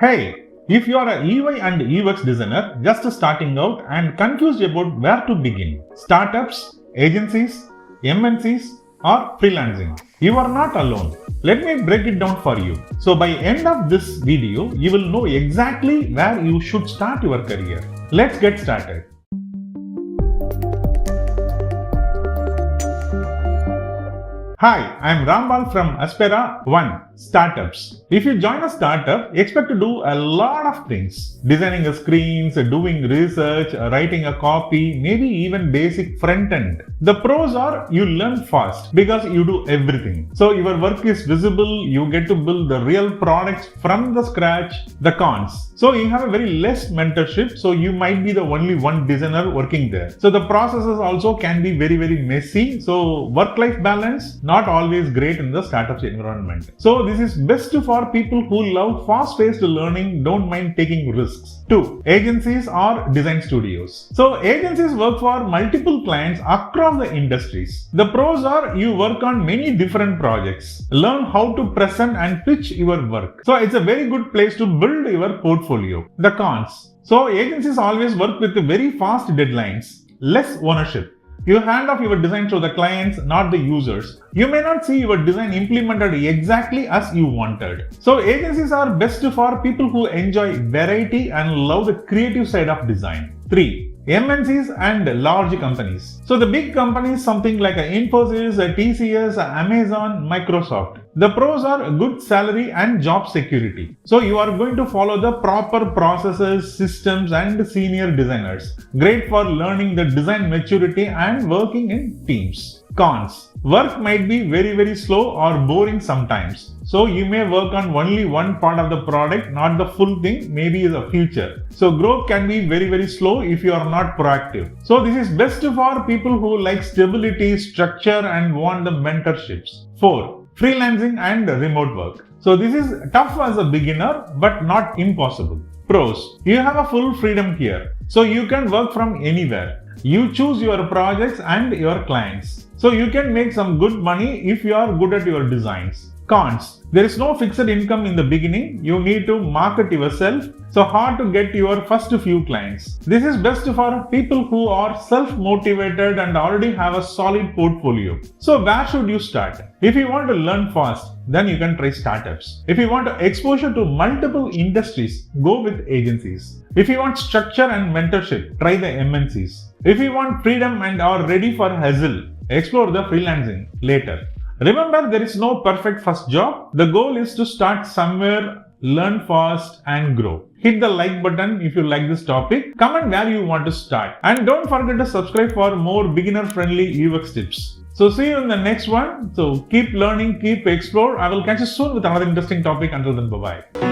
Hey, if you are a UI and UX designer just starting out and confused about where to begin, startups, agencies, MNCs, or freelancing, you are not alone. Let me break it down for you. So by end of this video, you will know exactly where you should start your career. Let's get started. Hi, I am Rambal from Aspira 1 Startups. If you join a startup, expect to do a lot of things. Designing screens, doing research, writing a copy, maybe even basic front end. The pros are you learn fast because you do everything. So your work is visible, you get to build the real products from the scratch. The cons. So you have a very less mentorship, so you might be the only one designer working there. So the processes also can be very messy. So work-life balance, not always great in the startup environment. So this is best for people who love fast-paced learning, don't mind taking risks. 2. Agencies or design studios. So agencies work for multiple clients across the industries. The pros are you work on many different projects, learn how to present and pitch your work. So it's a very good place to build your portfolio. The cons. So agencies always work with very fast deadlines, less ownership. You hand off your design to the clients, not the users. You may not see your design implemented exactly as you wanted. So agencies are best for people who enjoy variety and love the creative side of design. 3. MNCs and large companies. So the big companies, something like Infosys, TCS, Amazon, Microsoft. The pros are good salary and job security. So you are going to follow the proper processes, systems and senior designers. Great for learning the design maturity and working in teams. Cons. Work might be very slow or boring sometimes. So you may work on only one part of the product, not the full thing, maybe is a future. So growth can be very slow if you are not proactive. So this is best for people who like stability, structure and want the mentorships. 4. Freelancing and remote work. So this is tough as a beginner, but not impossible. Pros. You have a full freedom here. So you can work from anywhere. You choose your projects and your clients. So you can make some good money if you are good at your designs. Cons. There is no fixed income in the beginning. You need to market yourself. So hard to get your first few clients. This is best for people who are self-motivated and already have a solid portfolio. So where should you start? If you want to learn fast, then you can try startups. If you want exposure to multiple industries, go with agencies. If you want structure and mentorship, try the MNCs. If you want freedom and are ready for hustle, explore the freelancing later. Remember, there is no perfect first job. The goal is to start somewhere, learn fast and grow. Hit the like button if you like this topic. Comment where you want to start. And don't forget to subscribe for more beginner-friendly UX tips. So see you in the next one. So keep learning, keep explore. I will catch you soon with another interesting topic. Until then, bye-bye.